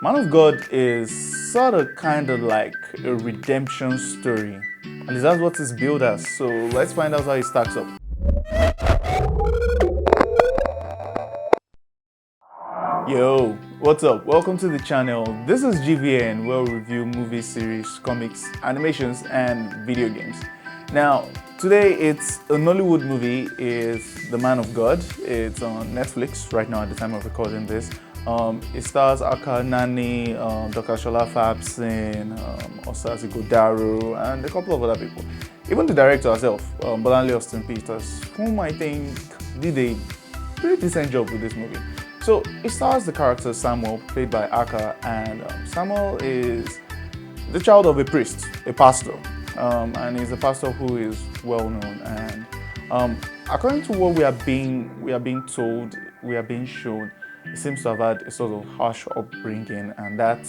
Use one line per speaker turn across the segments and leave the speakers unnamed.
Man of God is sort of kind of like a redemption story. At least that's what it's billed as. So let's find out how it stacks up. Yo, what's up? Welcome to the channel. This is GVN, where we review movies, series, comics, animations, and video games. Now, today it's a Nollywood movie. It's The Man of God. It's on Netflix right now at the time of recording this. It stars Akah, Nani, Dr. Shola Fabsin, Osas, Ighodaro, and a couple of other people. Even the director herself, austen-peters, whom I think did a pretty decent job with this movie. So it stars the character Samuel, played by Akah, and Samuel is the child of a priest, a pastor, and he's a pastor who is well known. And according to what we are being told, we are being shown, he seems to have had a sort of harsh upbringing, and that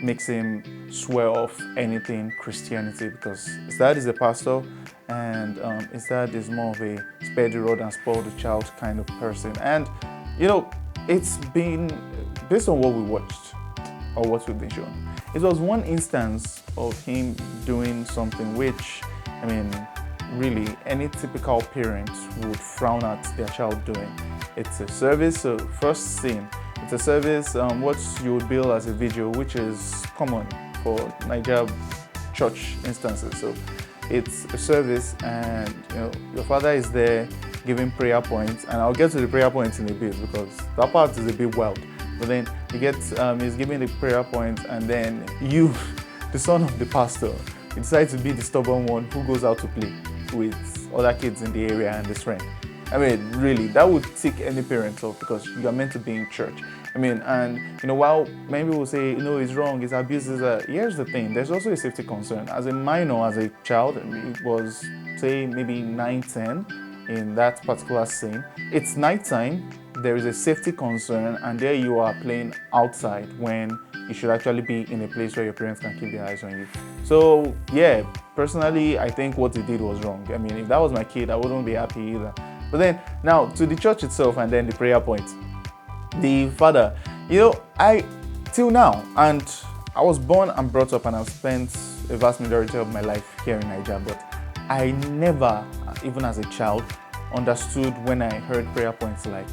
makes him swear off anything Christianity, because his dad is a pastor, and his dad is more of a spare the rod and spoil the child kind of person. And you know, it's been based on what we watched or what we've been shown. It was one instance of him doing something which, I mean, really any typical parent would frown at their child doing. It's a service, so first scene, it's a service, what you would bill as a video, which is common for Naija church instances. So it's a service, and your father is there giving prayer points, and I'll get to the prayer points in a bit because that part is a bit wild. But then he gets, he's giving the prayer points, and then you, the son of the pastor, you decide to be the stubborn one who goes out to play with other kids in the area and his friend. I mean, really, that would tick any parent off, because you are meant to be in church. I mean, and while many people will say, it's wrong, it's abuse, here's the thing, there's also a safety concern. As a minor, as a child, it was, say, maybe 9, 10 in that particular scene. It's nighttime, there is a safety concern, and there you are playing outside when you should actually be in a place where your parents can keep their eyes on you. So, yeah, personally, I think what he did was wrong. I mean, if that was my kid, I wouldn't be happy either. But then, now, to the church itself and then the prayer point. The father, till now, and I was born and brought up and I've spent a vast majority of my life here in Naija, but I never, even as a child, understood when I heard prayer points like,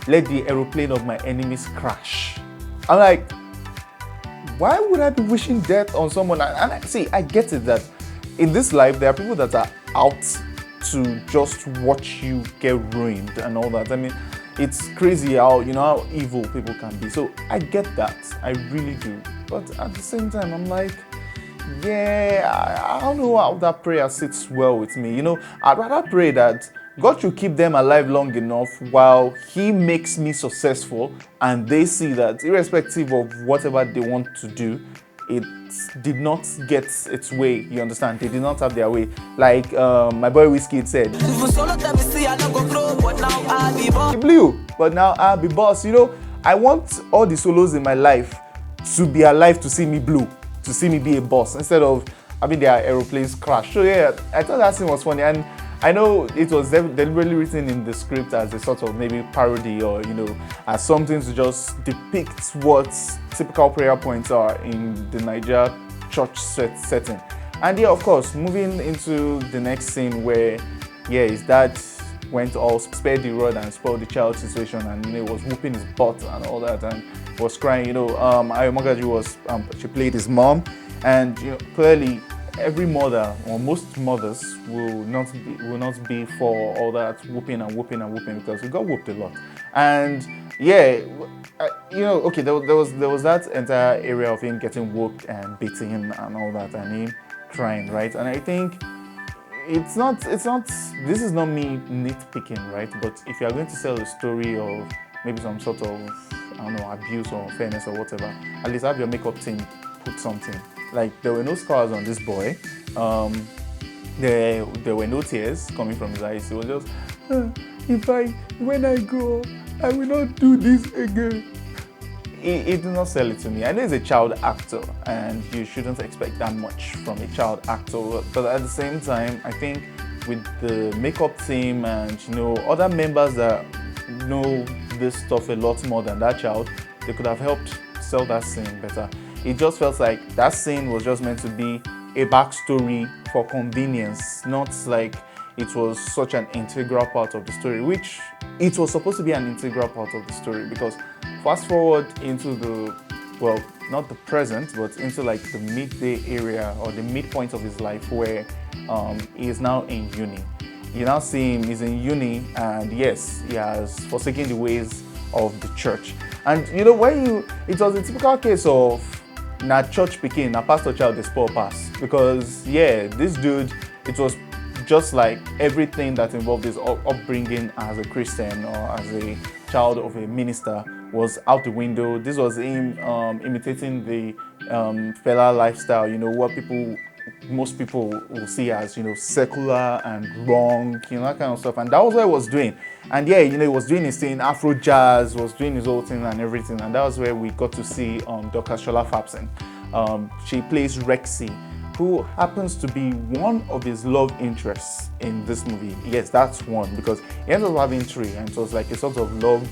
let the aeroplane of my enemies crash. I'm like, why would I be wishing death on someone? And see, I get it that in this life, there are people that are out to just watch you get ruined and all that. I mean, it's crazy how evil people can be. So I get that, I really do. But at the same time, I'm like, yeah, I don't know how that prayer sits well with me. I'd rather pray that God should keep them alive long enough while He makes me successful, and they see that irrespective of whatever they want to do, it did not get its way. You understand? They did not have their way. Like my boy Whiskey said, he blew, but now I'll be boss. I want all the solos in my life to be alive to see me blue, to see me be a boss, instead of having their aeroplanes crash. So yeah, I thought that scene was funny, and I know it was deliberately written in the script as a sort of maybe parody, or as something to just depict what typical prayer points are in the Naija church setting. And yeah, of course, moving into the next scene where his dad went all spare the rod and spoiled the child situation, and was whooping his butt and all that, and was crying. Ayo Magaji was she played his mom, and clearly every mother, or most mothers, will not be for all that whooping and whooping and whooping, because we got whooped a lot. And yeah, okay, there was that entire area of him getting whooped and beaten and all that, and him crying, right? And I think it's not this is not me nitpicking, right? But if you are going to tell a story of maybe some sort of, I don't know, abuse or unfairness or whatever, at least have your makeup team put something. Like, there were no scars on this boy. There were no tears coming from his eyes. It was just, when I grow up, I will not do this again. It did not sell it to me. I know he's a child actor, and you shouldn't expect that much from a child actor. But at the same time, I think with the makeup team and other members that know this stuff a lot more than that child, they could have helped sell that scene better. It just felt like that scene was just meant to be a backstory for convenience, not like it was such an integral part of the story, which it was supposed to be an integral part of the story. Because fast forward into the, well, not the present, but into like the midday area or the midpoint of his life, where he is now in uni. You now see him, he's in uni, and yes, he has forsaken the ways of the church. And you know, it was a typical case of na church pikin, na pastor child, the spoil pass. Because yeah, this dude, it was just like everything that involved his upbringing as a Christian or as a child of a minister was out the window. This was him imitating the fella lifestyle, you know, what most people will see as, you know, secular and wrong, you know, that kind of stuff. And that was what he was doing. And yeah, you know, he was doing his thing, Afro jazz, was doing his whole thing and everything. And that was where we got to see Dr. Shola Fapson. She plays Rexy, who happens to be one of his love interests in this movie. Yes, that's one, because he ends up having three, and it was like a sort of love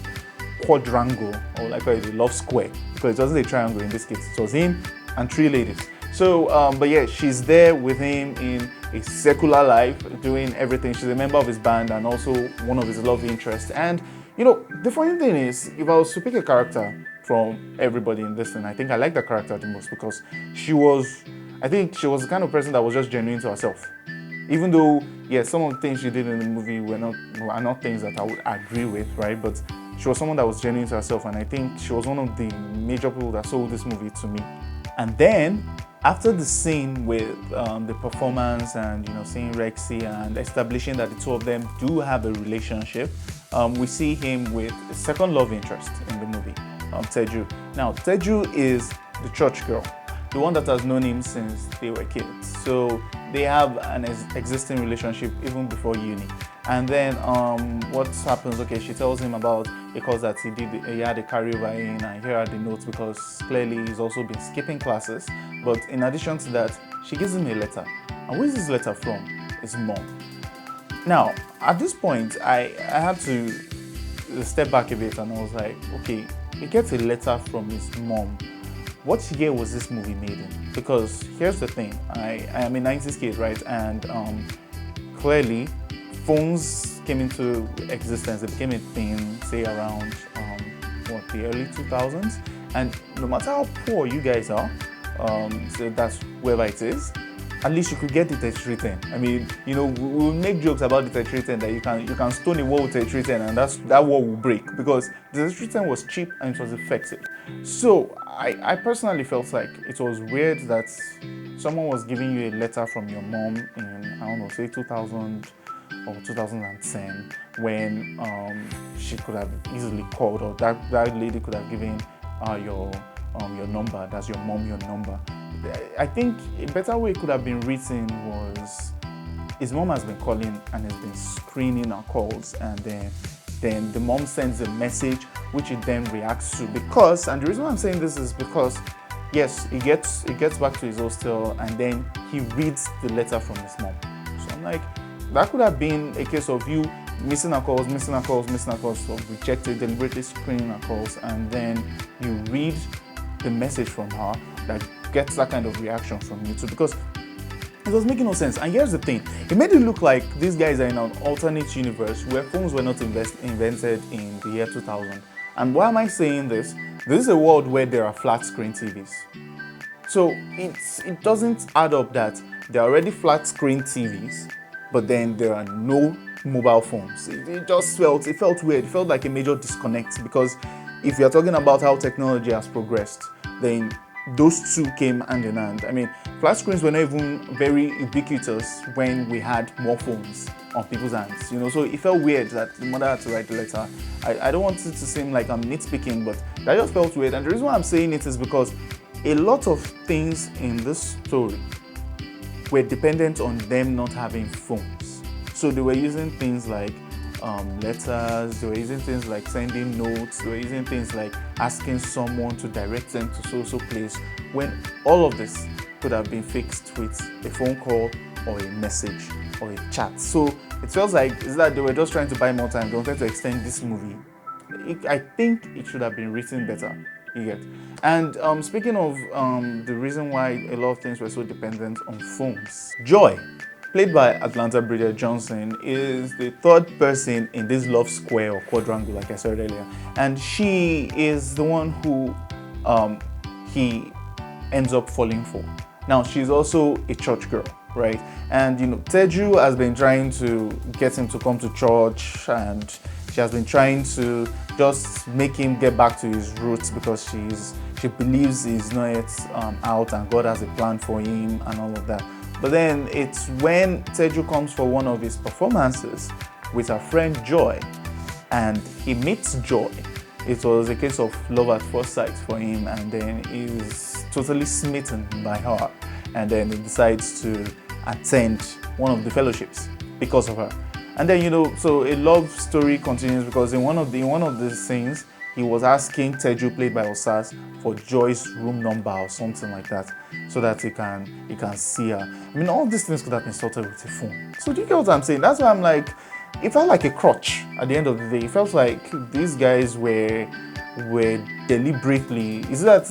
quadrangle, or like a love square, because it wasn't a triangle in this case. It was him and three ladies. So, but yeah, she's there with him in a secular life, doing everything. She's a member of his band and also one of his love interests. And, you know, the funny thing is, if I was to pick a character from everybody in this thing, I think I like the character the most, because I think she was the kind of person that was just genuine to herself. Even though, yeah, some of the things she did in the movie are not things that I would agree with, right? But she was someone that was genuine to herself, and I think she was one of the major people that sold this movie to me. And then, after the scene with the performance and, you know, seeing Rexy and establishing that the two of them do have a relationship, we see him with a second love interest in the movie, Teju. Now, Teju is the church girl, the one that has known him since they were kids. So they have an existing relationship even before uni. And then what happens, okay, she tells him about a course that he had a carryover in, and here are the notes, because clearly he's also been skipping classes. But in addition to that, she gives him a letter. And where is this letter from? His mom. Now, at this point, I had to step back a bit, and I was like, okay, he gets a letter from his mom. What year was this movie made in? Because here's the thing, I am a 90s kid, right? And clearly, phones came into existence. It became a thing, say around the early 2000s. And no matter how poor you guys are, so that's wherever it is, at least you could get the Tetris 10. I mean, you know, we'll make jokes about the Tetris 10 that you can stone a wall with Tetris 10 and that wall will break, because the Tetris 10 was cheap and it was effective. So I personally felt like it was weird that someone was giving you a letter from your mom in, I don't know, say 2000 or 2010, when she could have easily called, or that lady could have given your number. That's your mom, your number. I think a better way it could have been written was, his mom has been calling and has been screening her calls, and then the mom sends a message which it then reacts to. Because, and the reason why I'm saying this is because, yes, he gets back to his hostel and then he reads the letter from his mom. So I'm like, that could have been a case of you missing her calls, so rejected, deliberately screening her calls, and then you read the message from her that gets that kind of reaction from you too, because it was making no sense. And here's the thing, it made it look like these guys are in an alternate universe where phones were not invented in the year 2000. And why am I saying this? This is a world where there are flat screen TVs. So it doesn't add up that there are already flat screen TVs, but then there are no mobile phones. It felt weird. It felt like a major disconnect, because if you're talking about how technology has progressed, then those two came hand in hand. I mean, flat screens were not even very ubiquitous when we had more phones on people's hands, you know, so it felt weird that the mother had to write the letter. I don't want it to seem like I'm nitpicking, but that just felt weird. And the reason why I'm saying it is because a lot of things in this story were dependent on them not having phones. So they were using things like letters, they were using things like sending notes, they were using things like asking someone to direct them to so place, when all of this could have been fixed with a phone call or a message or a chat. So it feels like it's that they were just trying to buy more time. They wanted to extend this movie. I think it should have been written better. you get. And speaking of the reason why a lot of things were so dependent on phones, Joy, played by Atlanta Bridget Johnson, is the third person in this love square or quadrangle, like I said earlier. And she is the one who he ends up falling for. Now, she's also a church girl, right? And, Teju has been trying to get him to come to church, and she has been trying to just make him get back to his roots because she believes he's not yet out and God has a plan for him and all of that. But then it's when Teju comes for one of his performances with her friend Joy, and he meets Joy. It was a case of love at first sight for him, and then he's totally smitten by her, and then he decides to attend one of the fellowships because of her. And then so a love story continues because in one of the scenes he was asking Teju, played by Osas, for Joy's room number or something like that, so that he can see her. I mean, all these things could have been sorted with a phone. So do you get what I'm saying? That's why I'm like, it felt like a crutch at the end of the day. It felt like these guys were deliberately. Is that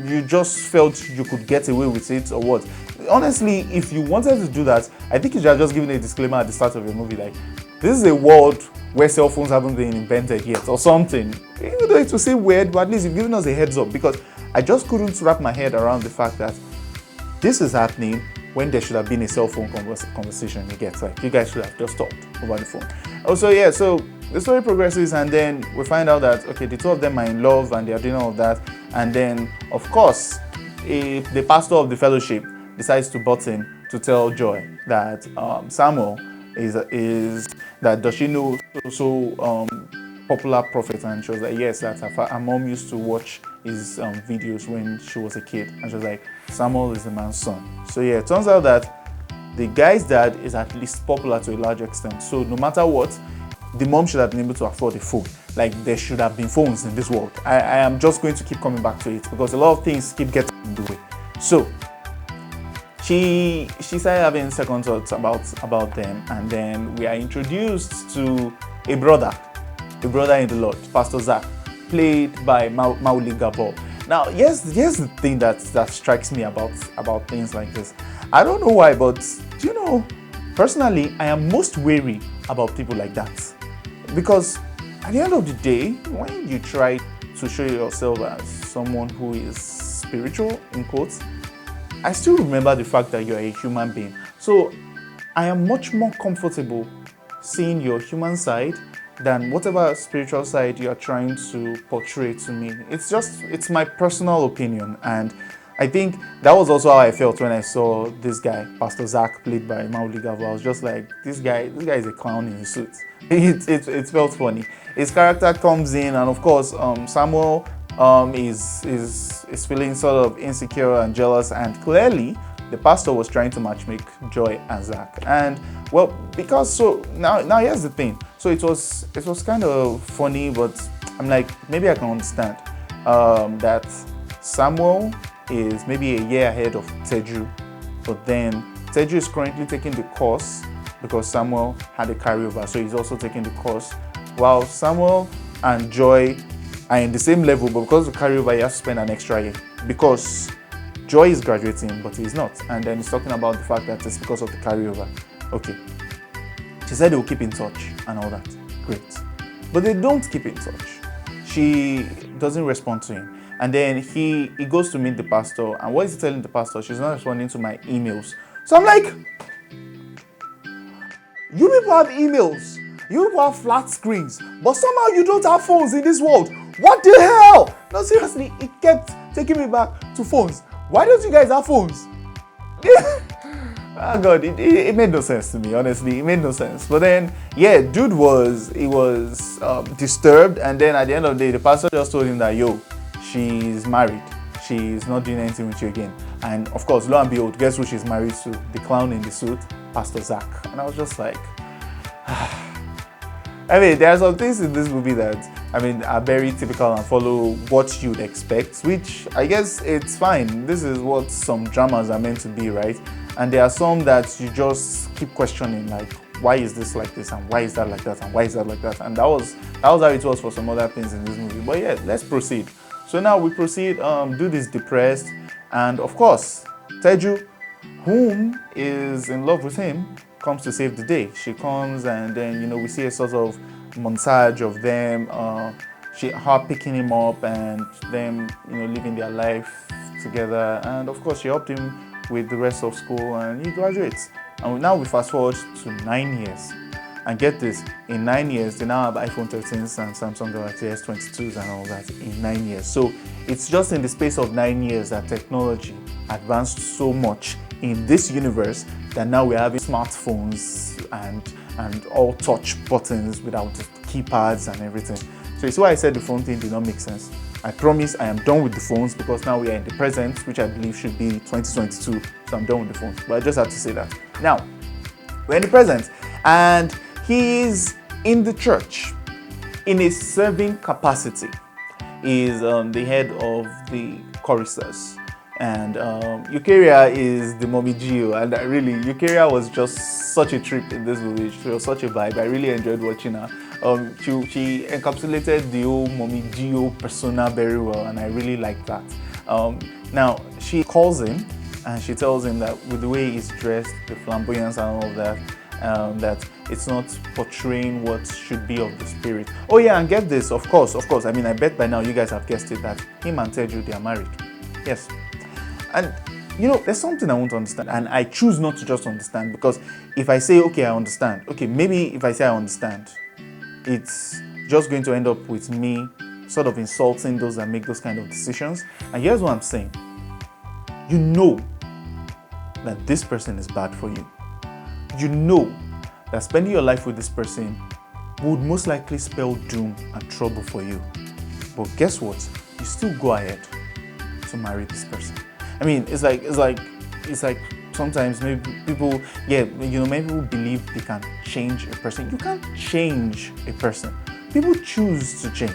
you just felt you could get away with it or what? Honestly, if you wanted to do that, I think you should have just given a disclaimer at the start of the movie, like, this is a world where cell phones haven't been invented yet or something. Even though it will seem weird, but at least you've given us a heads up, because I just couldn't wrap my head around the fact that this is happening when there should have been a cell phone conversation. You get, like, you guys should have just talked over the phone. Also, yeah, so the story progresses, and then we find out that, okay, the two of them are in love and they are doing all of that. And then, of course, the pastor of the fellowship decides to butt in to tell Joy that Samuel is that, does she know so popular prophet? And she was like, yes, that her mom used to watch his videos when she was a kid. And she was like, Samuel is the man's son. So yeah, it turns out that the guy's dad is at least popular to a large extent. So no matter what, the mom should have been able to afford a phone. Like, there should have been phones in this world. I am just going to keep coming back to it because a lot of things keep getting in the way. So she started having second thoughts about them, and then we are introduced to a brother in the Lord, Pastor Zach, played by Mauli Gabor. Now, here's the thing that strikes me about things like this. I don't know why, but personally, I am most wary about people like that, because at the end of the day, when you try to show yourself as someone who is spiritual, in quotes, I still remember the fact that you're a human being. So I am much more comfortable seeing your human side than whatever spiritual side you're trying to portray to me. It's my personal opinion, and I think that was also how I felt when I saw this guy, Pastor Zach, played by Mauli Gavo. I was just like, this guy is a clown in a suit. It felt funny. His character comes in, and of course, Samuel is feeling sort of insecure and jealous, and clearly the pastor was trying to matchmake Joy and Zach. And well, because so now here's the thing. So it was kind of funny, but I'm like, maybe I can understand that Samuel is maybe a year ahead of Teju, but then Teju is currently taking the course because Samuel had a carryover, so he's also taking the course, while Samuel and Joy are in the same level, but because of the carryover, he has to spend an extra year because Joy is graduating, but he's not. And then he's talking about the fact that it's because of the carryover. Okay. She said they will keep in touch and all that. Great. But they don't keep in touch. She doesn't respond to him. And then he goes to meet the pastor. And what is he telling the pastor? She's not responding to my emails. So I'm like, you people have emails. You people have flat screens. But somehow you don't have phones in this world. What the hell? No, seriously, it kept taking me back to phones. Why don't you guys have phones? Oh God, it made no sense to me, honestly. It made no sense. But then, yeah, dude was disturbed. And then at the end of the day, the pastor just told him that, yo, she's married. She's not doing anything with you again. And of course, lo and behold, guess who she's married to? The clown in the suit, Pastor Zach. And I was just like, I mean, there are some things in this movie that, are very typical and follow what you'd expect, which I guess it's fine. This is what some dramas are meant to be, right? And there are some that you just keep questioning, like, why is this like this, and why is that like that, and why is that like that? And that was how it was for some other things in this movie. But yeah, let's proceed. So now we proceed, Dude is depressed, and of course, Teju, whom is in love with him, comes to save the day. She comes, and then we see a sort of montage of them, her picking him up and them living their life together. And of course, she helped him with the rest of school, and he graduates. And now we fast forward to 9 years. And get this, in 9 years, they now have iPhone 13s and Samsung Galaxy S22s and all that in 9 years. So it's just in the space of 9 years that technology advanced so much in this universe that now we're having smartphones and all touch buttons without keypads and everything. So you see why I said the phone thing did not make sense. I promise I am done with the phones because now we are in the present, which I believe should be 2022. So I'm done with the phones. But I just had to say that. Now, we're in the present, and he is in the church in a serving capacity. He is the head of the choristers, and Eucharia is the mommy Gio. And really, Eucharia was just such a trip in this movie. She was such a vibe. I really enjoyed watching her. She encapsulated the whole mommy Gio persona very well, and I really liked that. Now, she calls him and she tells him that with the way he's dressed, the flamboyance and all of that, that it's not portraying what should be of the spirit. Oh yeah, and get this, of course, I mean, I bet by now you guys have guessed it that him and Teju, they are married. Yes. And there's something I want to understand, and I choose not to just understand, because if I say, okay, I understand, okay, maybe if I say I understand, it's just going to end up with me sort of insulting those that make those kind of decisions. And here's what I'm saying. You know that this person is bad for you. You know that spending your life with this person would most likely spell doom and trouble for you. But guess what? You still go ahead to marry this person. I mean, it's like sometimes maybe people, maybe people believe they can change a person. You can't change a person. People choose to change.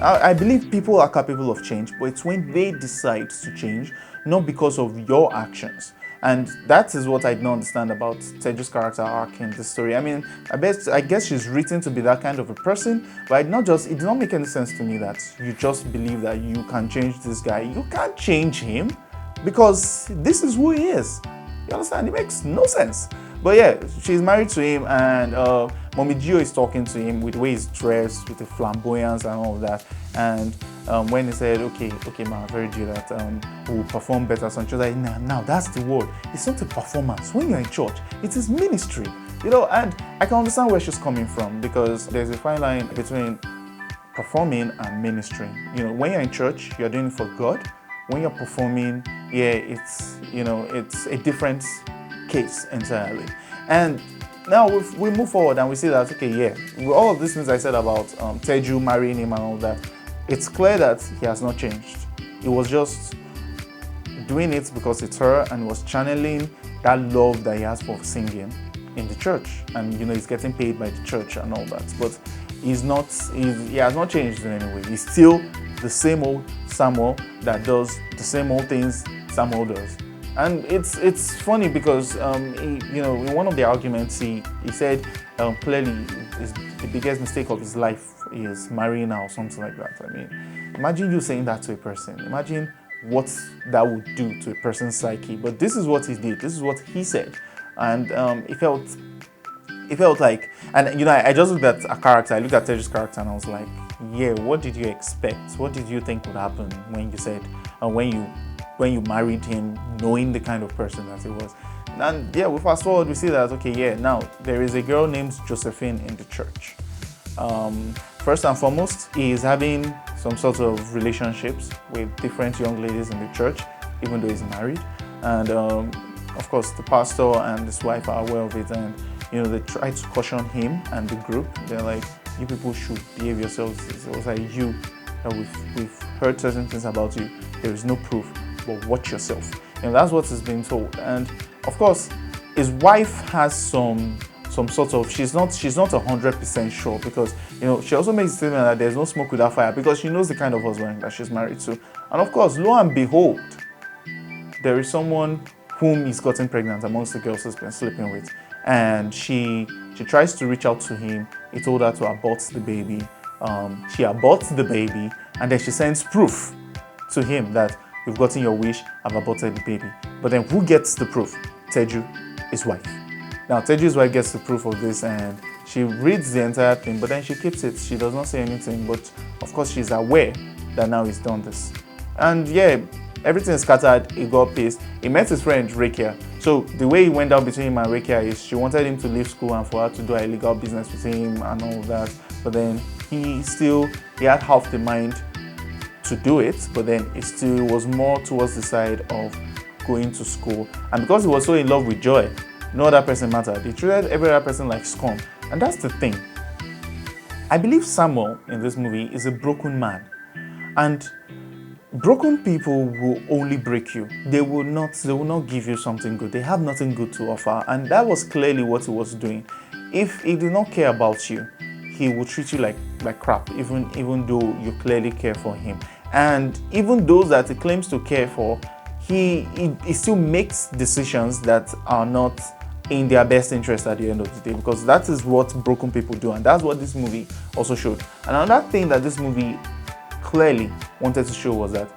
I believe people are capable of change, but it's when they decide to change, not because of your actions. And that is what I don't understand about Teju's character arc in this story. I mean, I guess she's written to be that kind of a person, but it did not make any sense to me that you just believe that you can change this guy. You can't change him because this is who he is. You understand? It makes no sense. But yeah, she's married to him, and Mommy Gio is talking to him with the way he's dressed, with the flamboyance and all of that. And when he said, okay, ma, very dear, that we'll perform better, so she was like, now that's the word. It's not a performance. When you're in church, it is ministry. And I can understand where she's coming from, because there's a fine line between performing and ministering. When you're in church, you're doing it for God. When you're performing, it's a different case entirely. And now we move forward and we see that, with all of these things I said about Teju marrying him and all that, it's clear that he has not changed. He was just doing it because it's her, and was channeling that love that he has for singing in the church. And he's getting paid by the church and all that. But he has not changed in any way. He's still the same old Samuel that does the same old things Samuel does. And it's funny because in one of the arguments he said clearly the biggest mistake of his life is marrying her or something like that. I mean, imagine you saying that to a person. Imagine what that would do to a person's psyche. But this is what he did. This is what he said, and it felt like, and I just looked at a character. I looked at Teju's character and I was like, yeah, what did you expect? What did you think would happen when you said when you married him, knowing the kind of person that he was? And we fast forward, we see that, now there is a girl named Josephine in the church. First and foremost, he is having some sort of relationships with different young ladies in the church, even though he's married. And of course, the pastor and his wife are aware of it, and they try to caution him and the group. They're like, you people should behave yourselves. It was like, we've heard certain things about you. There is no proof, but watch yourself. That's what is being told. And of course, his wife has some sort of, she's not 100% sure, because she also makes a statement that there's no smoke without fire, because she knows the kind of husband that she's married to. And of course, lo and behold, there is someone whom he's gotten pregnant amongst the girls he's been sleeping with. And she tries to reach out to him. He told her to abort the baby. She aborts the baby, And then she sends proof to him that you've gotten your wish, I've aborted the baby. But then who gets the proof? Teju, his wife. Now Teju's wife gets the proof of this and she reads the entire thing, but then she keeps it. She does not say anything, but of course she's aware that now he's done this. And yeah, everything is scattered. He got pissed. He met his friend Rekia. So the way he went down between him and Rekia is she wanted him to leave school and for her to do her illegal business with him and all of that. But then he had half the mind to do it, but then it still was more towards the side of going to school. And because he was so in love with Joy, no other person mattered. He treated every other person like scum. And that's the thing. I believe Samuel in this movie is a broken man. And broken people will only break you. They will not give you something good. They have nothing good to offer. And that was clearly what he was doing. If he did not care about you, he will treat you like crap, even though you clearly care for him. And even those that he claims to care for, he still makes decisions that are not in their best interest at the end of the day, because that is what broken people do, and that's what this movie also showed. And another thing that this movie clearly wanted to show was that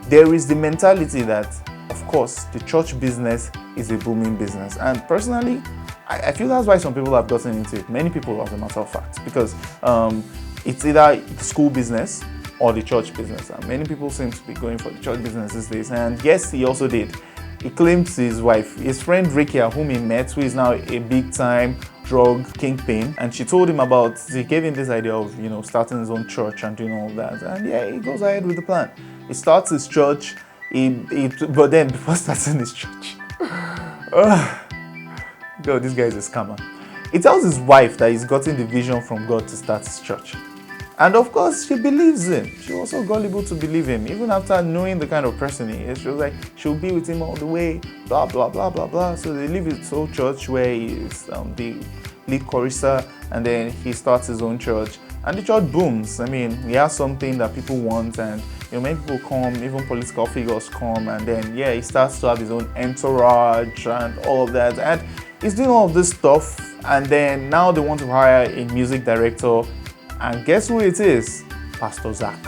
there is the mentality that, of course, the church business is a booming business. And personally, I feel that's why some people have gotten into it. Many people, as a matter of fact, because it's either the school business or the church business. And many people seem to be going for the church business these days. And yes, he also did. He claimed to his wife, his friend Rekia, whom he met, who is now a big-time drug kingpin, and she gave him this idea of, starting his own church and doing all that. And yeah, he goes ahead with the plan. He starts his church, but then before starting his church, God, this guy is a scammer. He tells his wife that he's gotten the vision from God to start his church. And of course, she believes him. She was so gullible to believe him. Even after knowing the kind of person he is, she was like, she'll be with him all the way, blah, blah, blah, blah, blah. So they leave his whole church where he is the lead chorister, and then he starts his own church. And the church booms. I mean, he has something that people want, and many people come, even political figures come, and then, yeah, he starts to have his own entourage and all of that. And he's doing all of this stuff, and then now they want to hire a music director. And guess who it is? Pastor Zach.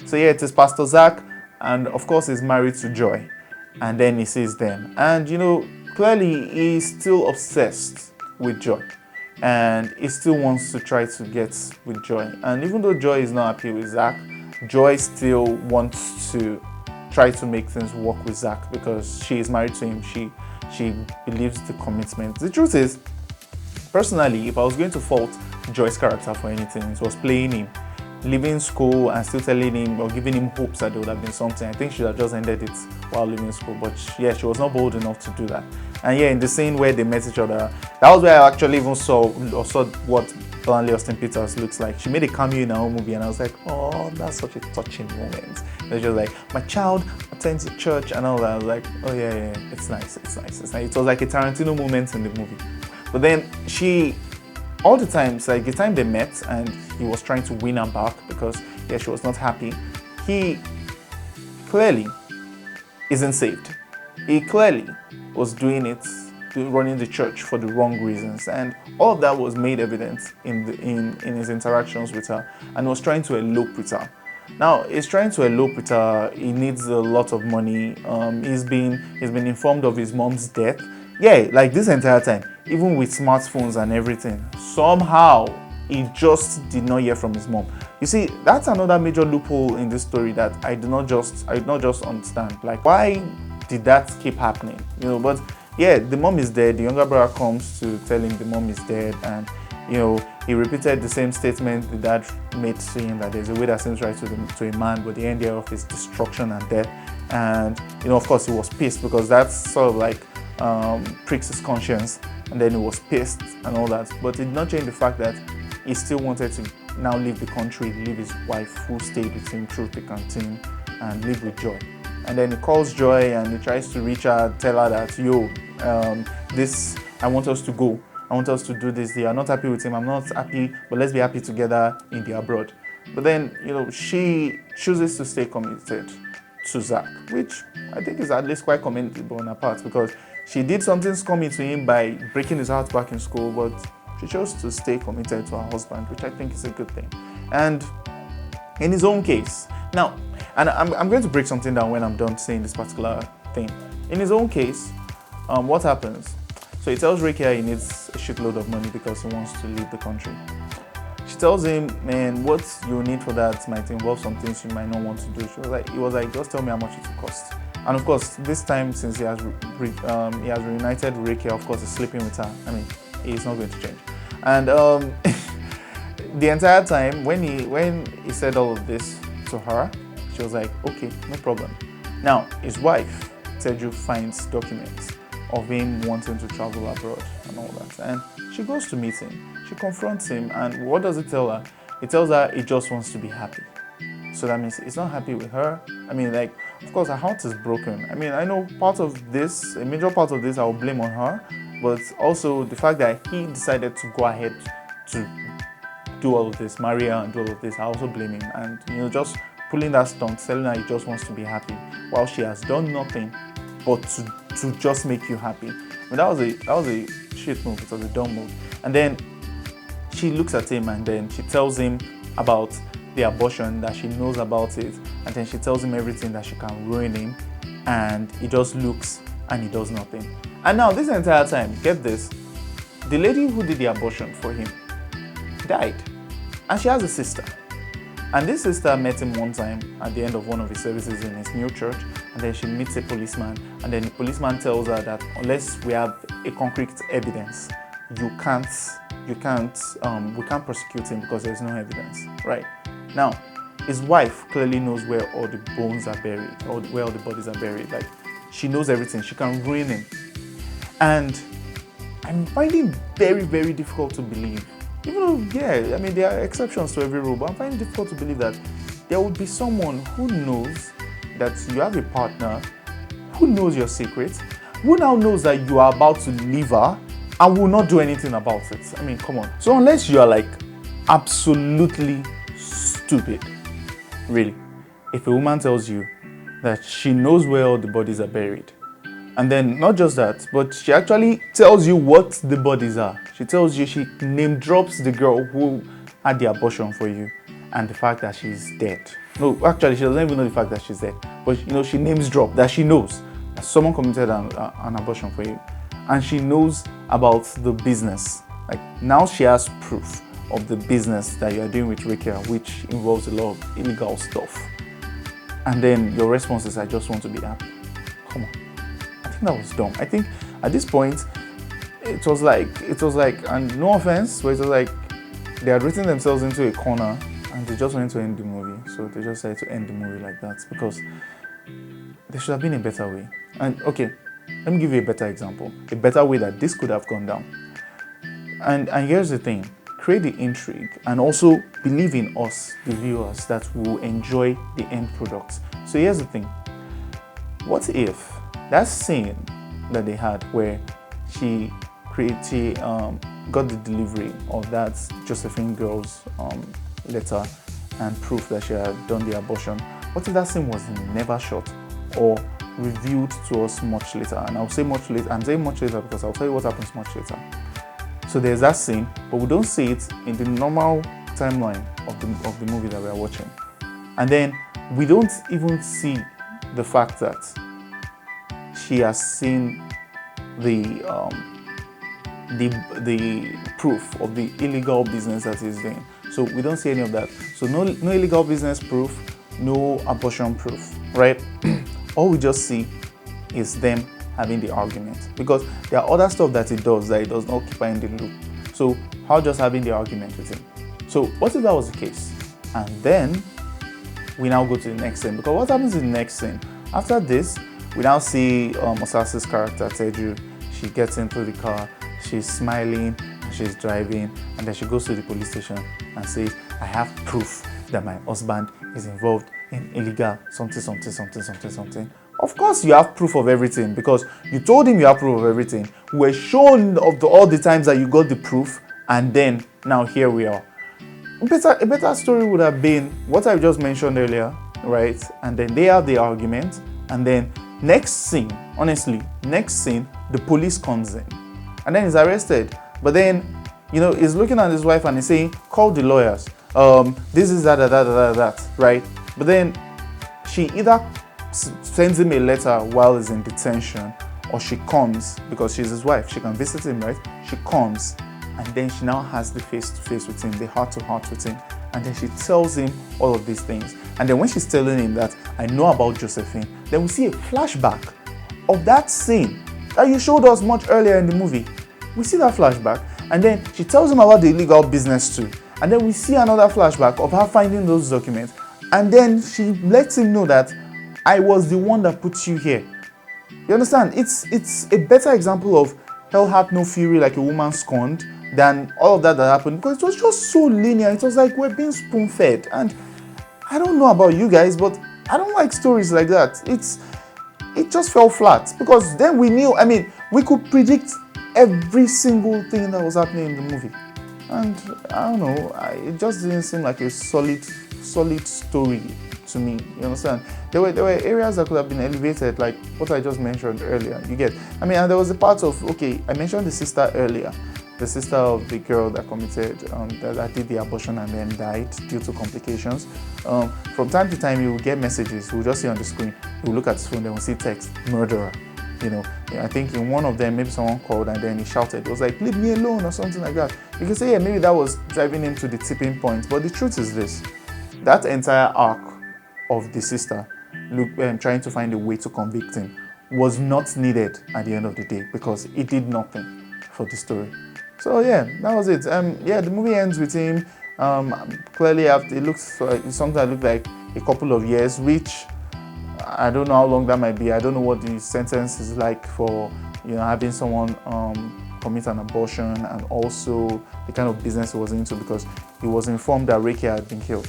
So yeah, it is Pastor Zach, and of course he's married to Joy. And then he sees them. And clearly he's still obsessed with Joy. And he still wants to try to get with Joy. And even though Joy is not happy with Zach, Joy still wants to try to make things work with Zach because she is married to him. She believes the commitment. The truth is, personally, if I was going to fault Joy's character for anything, it was playing him, leaving school and still telling him or giving him hopes that there would have been something. I think she should have just ended it while leaving school, but yeah, she was not bold enough to do that. And yeah, in the scene where they met each other, that was where I actually even saw what austen-peters looks like. She made a cameo in her own movie, and I was like, oh, that's such a touching moment. And she was like, my child attends the church and all that. I was like, oh yeah, it's nice. It was like a Tarantino moment in the movie. But then all the times, like the time they met and he was trying to win her back because yeah, she was not happy, he clearly isn't saved. He clearly was running the church for the wrong reasons, and all of that was made evident in his interactions with her, and was trying to elope with her. Now he's trying to elope with her. He needs a lot of money. He's been informed of his mom's death. Yeah, like this entire time, even with smartphones and everything, somehow he just did not hear from his mom. You see, that's another major loophole in this story that I did not just understand. Like, why did that keep happening? But yeah, the mom is dead. The younger brother comes to tell him the mom is dead, and he repeated the same statement the dad made to him, that there's a way that seems right to a man, but the end thereof is destruction and death. And of course, he was pissed because that's sort of like pricks his conscience, and then he was pissed and all that. But it did not change the fact that he still wanted to now leave the country, leave his wife who stayed with him through thick and thin, and live with Joy. And then he calls Joy and he tries to reach her, tell her that, I want us to go. I want us to do this. They are not happy with him. I'm not happy, but let's be happy together in the abroad. But then, she chooses to stay committed to Zach, which I think is at least quite commendable on her part, because she did something scummy to him by breaking his heart back in school, but she chose to stay committed to her husband, which I think is a good thing. And in his own case. Now, and I'm going to break something down when I'm done saying this particular thing. In his own case, what happens? So he tells Rakia he needs a shitload of money because he wants to leave the country. She tells him, man, what you need for that might involve some things you might not want to do. He was like, just tell me how much it will cost. And of course, this time, since he has reunited with Rakia, of course, he's sleeping with her. I mean, he's not going to change. And the entire time, when he said all of this to her, she was like, okay, no problem. Now, his wife, Teju, finds documents of him wanting to travel abroad and all that. And she goes to meet him. She confronts him, and what does it tell her? It tells her he just wants to be happy. So that means he's not happy with her. I mean, like, of course, her heart is broken. I mean, I know a major part of this I will blame on her, but also the fact that he decided to go ahead to do all of this, marry her and do all of this, I also blame him. And, just pulling that stunt, telling her he just wants to be happy, while she has done nothing but to just make you happy. I mean, that was a shit move. It was a dumb move. And then she looks at him and then she tells him about the abortion, that she knows about it, and then she tells him everything that she can ruin him, and he just looks and he does nothing. And now this entire time, get this, the lady who did the abortion for him died, and she has a sister. And this sister met him one time at the end of one of his services in his new church, and then she meets a policeman, and then the policeman tells her that unless we have a concrete evidence, we can't prosecute him because there's no evidence, right? Now, his wife clearly knows where all the bones are buried, or where all the bodies are buried. Like, she knows everything. She can ruin him. And I'm finding it very, very difficult to believe. Even though, yeah, I mean, there are exceptions to every rule, but I'm finding it difficult to believe that there would be someone who knows that you have a partner, who knows your secret, who now knows that you are about to leave her and will not do anything about it. I mean, come on. So unless you are like absolutely stupid, really, if a woman tells you that she knows where all the bodies are buried, and then not just that, but she actually tells you what the bodies are. She tells you, she name drops the girl who had the abortion for you and the fact that she's dead. No, actually, she doesn't even know the fact that she's dead. But, she names drop that she knows that someone committed an abortion for you. And she knows about the business. Like, now she has proof of the business that you are doing with Rakia, which involves a lot of illegal stuff. And then your response is, I just want to be happy. Come on. I think that was dumb. I think at this point, it was like, and no offense, but it was like they had written themselves into a corner and they just wanted to end the movie. So they just decided to end the movie like that because there should have been a better way. And okay, let me give you a better example, a better way that this could have gone down. And here's the thing, create the intrigue and also believe in us, the viewers, that we will enjoy the end product. So here's the thing, what if that scene that they had where she got the delivery of that Josephine girl's letter and proof that she had done the abortion, what if that scene was never shot or revealed to us much later? And I'll say much later, I'm saying much later because I'll tell you what happens much later. So there's that scene, but we don't see it in the normal timeline of the movie that we are watching. And then we don't even see the fact that she has seen the proof of the illegal business that he's doing. So we don't see any of that. So no illegal business proof, no abortion proof, right? All we just see is them having the argument, because there are other stuff that it does not keep her in the loop. So how just having the argument with him? So what if that was the case? And then we now go to the next scene, because what happens in the next scene? After this, we now see Osas' character, Teju. She gets into the car, she's smiling, and she's driving, and then she goes to the police station and says, I have proof that my husband is involved in illegal something. Of course you have proof of everything, because you told him you have proof of everything. We were shown of all the times that you got the proof, and then now here we are. A better story would have been what I just mentioned earlier, right? And then they have the argument, and then next scene, the police comes in, and then he's arrested. But then, he's looking at his wife and he's saying, call the lawyers. this is that, right? But then she either sends him a letter while he's in detention, or she comes, because she's his wife, she can visit him, right? She comes, and then she now has the face-to-face with him, the heart-to-heart with him, and then she tells him all of these things. And then when she's telling him that, I know about Josephine, then we see a flashback of that scene that you showed us much earlier in the movie. We see that flashback, and then she tells him about the illegal business too. And then we see another flashback of her finding those documents, and then she lets him know that I was the one that put you here. You understand? It's a better example of hell hath no fury like a woman scorned than all of that happened, because it was just so linear. It was like we're being spoon-fed. And I don't know about you guys, but I don't like stories like that. It just fell flat, because then we knew, I mean, we could predict every single thing that was happening in the movie. And I don't know, it just didn't seem like a solid story to me. You understand? There were areas that could have been elevated, like what I just mentioned earlier. You get? I mean, and there was a part of, okay, I mentioned the sister earlier, the sister of the girl that committed, that did the abortion and then died due to complications. From time to time, you will get messages. We'll just see on the screen. We'll look at his phone, then we'll see text, murderer. You know, I think in one of them, maybe someone called and then he shouted. It was like, leave me alone, or something like that. You can say, yeah, maybe that was driving him to the tipping point. But the truth is this: that entire arc of the sister trying to find a way to convict him was not needed at the end of the day, because it did nothing for the story. So yeah, that was it. Yeah, the movie ends with him clearly after, it looks like something that looked like a couple of years, which I don't know how long that might be. I don't know what the sentence is like for, you know, having someone commit an abortion, and also the kind of business he was into, because he was informed that Rekia had been killed.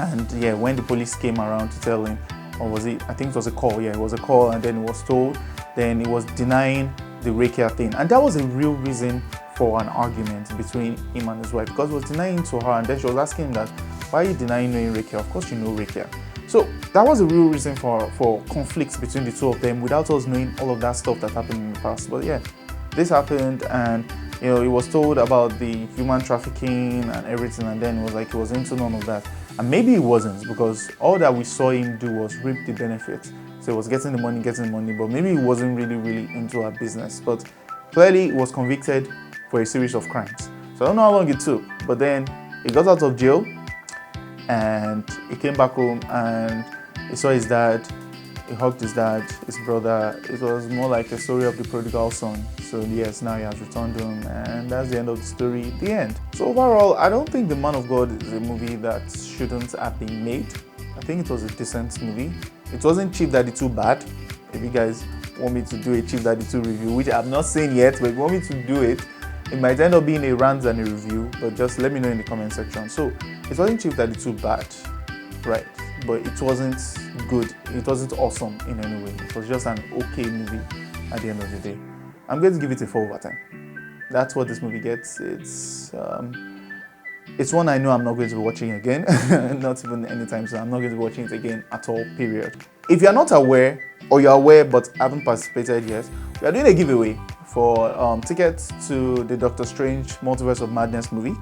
And yeah, when the police came around to tell him, or was it, I think it was a call, yeah, it was a call, and then he was told, then he was denying the Rekia thing. And that was a real reason for an argument between him and his wife, because he was denying to her, and then she was asking him that, why are you denying knowing Rekia? Of course you know Rekia. So that was a real reason for conflicts between the two of them, without us knowing all of that stuff that happened in the past. But yeah, this happened, and you know, he was told about the human trafficking and everything, and then it was like he was into none of that. And maybe he wasn't, because all that we saw him do was reap the benefits. So he was getting the money, but maybe he wasn't really into our business. But clearly he was convicted for a series of crimes. So I don't know how long it took, but then he got out of jail, and he came back home, and he saw his dad. He hugged his dad, his brother. It was more like a story of the prodigal son. So yes, now he has returned home, and that's the end of the story, the end. So overall, I don't think The Man of God is a movie that shouldn't have been made. I think it was a decent movie. It wasn't Chief Daddy too bad. If you guys want me to do a Chief Daddy 2 review, which I'm not saying yet, but if you want me to do it, it might end up being a rant than a review, but just let me know in the comment section. So it wasn't Chief Daddy too bad, right? But it wasn't good. It wasn't awesome in any way. It was just an okay movie at the end of the day. I'm going to give it a 4/10. That's what this movie gets. It's one I know I'm not going to be watching again. Not even anytime soon. I'm not going to be watching it again at all, period. If you're not aware, or you're aware but haven't participated yet, we are doing a giveaway for tickets to the Doctor Strange Multiverse of Madness movie.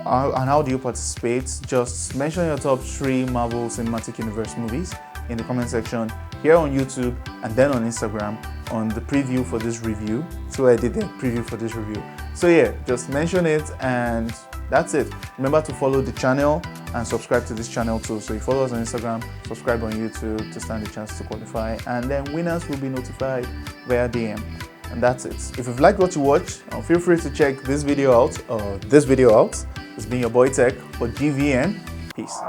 And how do you participate? Just mention your top 3 Marvel Cinematic Universe movies in the comment section here on YouTube, and then on Instagram on the preview for this review. So I did the preview for this review. So yeah, just mention it, and that's it. Remember to follow the channel and subscribe to this channel too. So you follow us on Instagram, subscribe on YouTube to stand a chance to qualify, and then winners will be notified via DM. And that's it. If you've liked what you watched, feel free to check this video out, It's been your boy Tech for GVN. Peace.